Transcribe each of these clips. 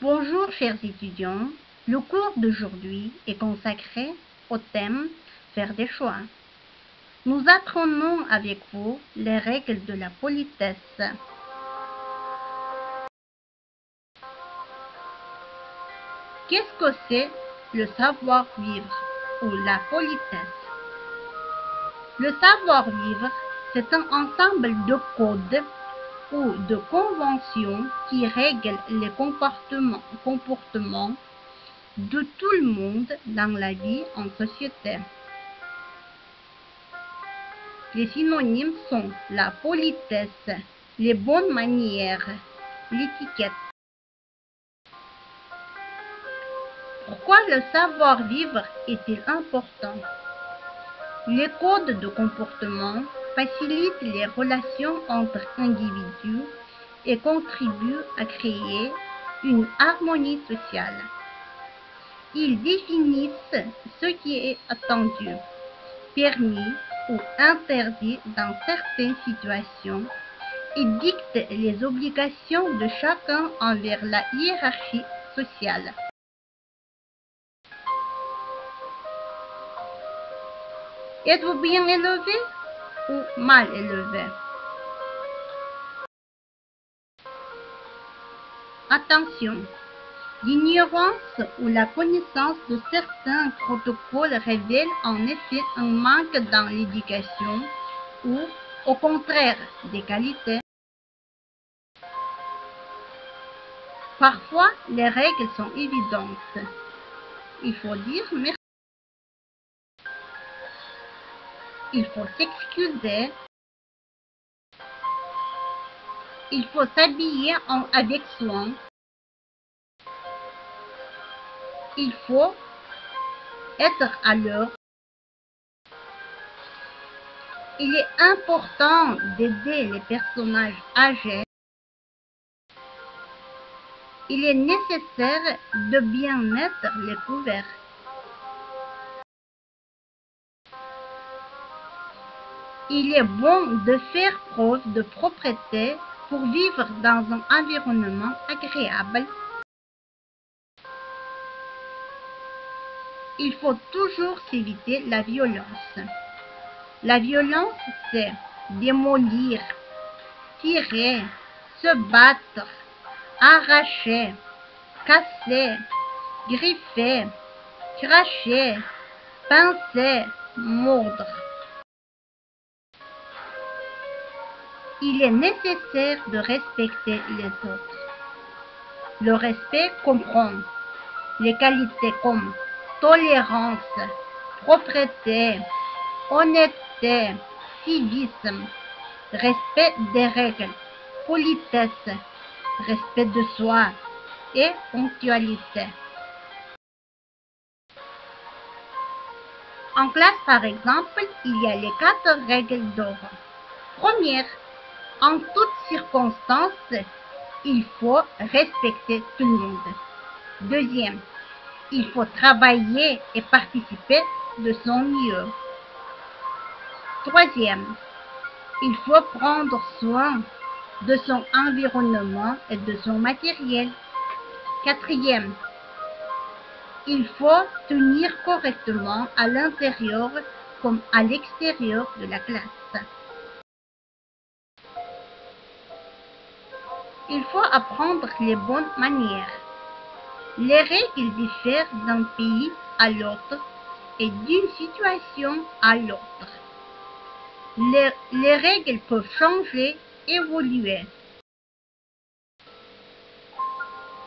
Bonjour chers étudiants, le cours d'aujourd'hui est consacré au thème faire des choix. Nous apprenons avec vous les règles de la politesse. Qu'est-ce que c'est le savoir-vivre ou la politesse? Le savoir-vivre, c'est un ensemble de codes ou de conventions qui règlent les comportements de tout le monde dans la vie en société. Les synonymes sont la politesse, les bonnes manières, l'étiquette. Pourquoi le savoir-vivre est-il important? Les codes de comportement facilitent les relations entre individus et contribuent à créer une harmonie sociale. Ils définissent ce qui est attendu, permis ou interdit dans certaines situations et dictent les obligations de chacun envers la hiérarchie sociale. Êtes-vous bien élevé ou mal élevé? Attention! L'ignorance ou la connaissance de certains protocoles révèle en effet un manque dans l'éducation ou, au contraire, des qualités. Parfois, les règles sont évidentes. Il faut dire merci. Il faut s'excuser. Il faut s'habiller avec soin. Il faut être à l'heure. Il est important d'aider les personnages âgés. Il est nécessaire de bien mettre les couverts. Il est bon de faire preuve de propreté pour vivre dans un environnement agréable. Il faut toujours s'éviter la violence. La violence, c'est démolir, tirer, se battre, arracher, casser, griffer, cracher, pincer, mordre. Il est nécessaire de respecter les autres. Le respect comprend les qualités comme tolérance, propreté, honnêteté, civisme, respect des règles, politesse, respect de soi et ponctualité. En classe, par exemple, il y a les 4 règles d'or. Première, en toutes circonstances, il faut respecter tout le monde. Deuxième, il faut travailler et participer de son mieux. Troisième, il faut prendre soin de son environnement et de son matériel. Quatrième, il faut tenir correctement à l'intérieur comme à l'extérieur de la classe. Il faut apprendre les bonnes manières. Les règles diffèrent d'un pays à l'autre et d'une situation à l'autre. Les règles peuvent changer, évoluer.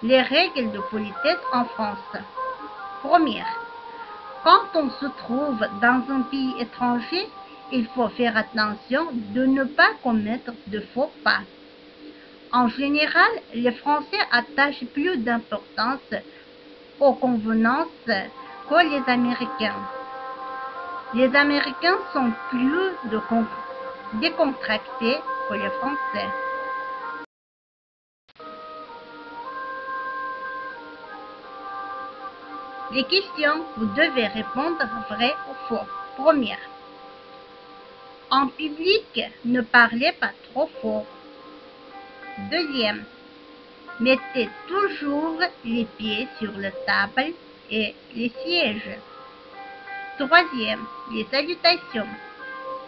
Les règles de politesse en France. Première, quand on se trouve dans un pays étranger, il faut faire attention de ne pas commettre de faux pas. En général, les Français attachent plus d'importance aux convenances que les Américains. Les Américains sont plus décontractés que les Français. Les questions, vous devez répondre vrai ou faux. Première, en public, ne parlez pas trop fort. Deuxième, Mettez toujours les pieds sur la table et les sièges. Troisième, les salutations.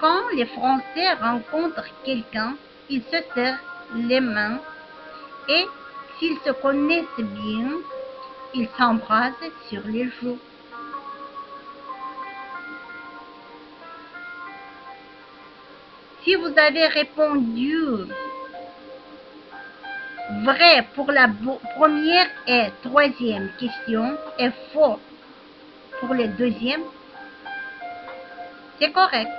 Quand les Français rencontrent quelqu'un, ils se serrent les mains et s'ils se connaissent bien, ils s'embrassent sur les joues. Si vous avez répondu vrai pour la première et troisième question et faux pour les deuxièmes, c'est correct.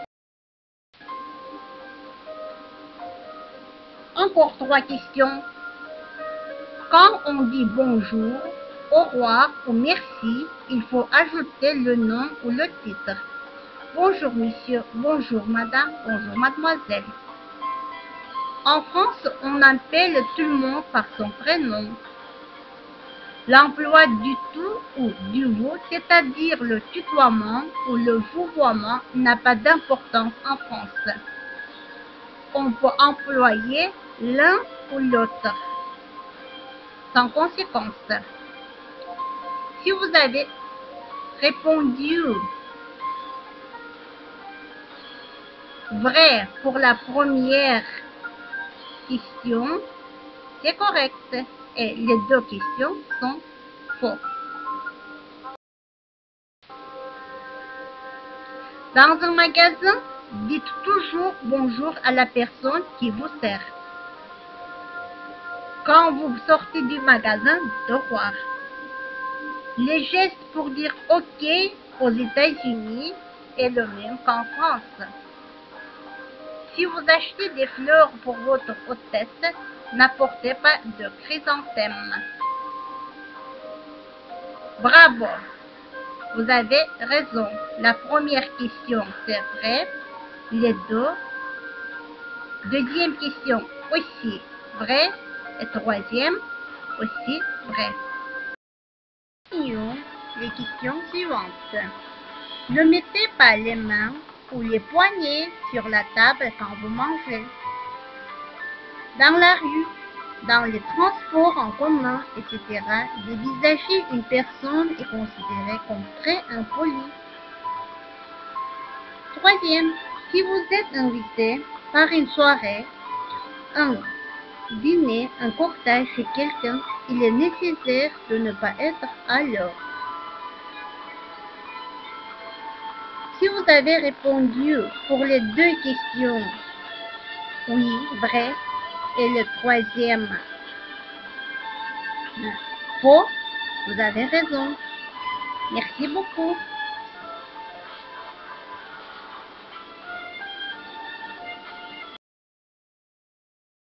Encore trois questions. Quand on dit bonjour, au revoir ou merci, il faut ajouter le nom ou le titre. Bonjour monsieur, bonjour madame, bonjour mademoiselle. En France, on appelle tout le monde par son prénom. L'emploi du tout ou du vous, c'est-à-dire le tutoiement ou le vouvoiement, n'a pas d'importance en France. On peut employer l'un ou l'autre, sans conséquence. Si vous avez répondu vrai pour la première question, c'est correct. Et les deux questions sont faux. Dans un magasin, dites toujours bonjour à la personne qui vous sert. Quand vous sortez du magasin, dites au revoir. Les gestes pour dire OK aux États-Unis est le même qu'en France. Si vous achetez des fleurs pour votre hôtesse, n'apportez pas de chrysanthème. Bravo! Vous avez raison. La première question, c'est vrai. Les deux. Deuxième question, aussi vrai. Et troisième, aussi vrai. Les questions suivantes. Ne mettez pas les mains ou les poignets sur la table quand vous mangez. Dans la rue, dans les transports en commun, etc., dévisager une personne est considéré comme très impoli. Troisième, si vous êtes invité par une soirée, un dîner, un cortège chez quelqu'un, il est nécessaire de ne pas être à l'heure. Si vous avez répondu pour les deux questions, oui, vrai, et le troisième, faux, vous avez raison. Merci beaucoup.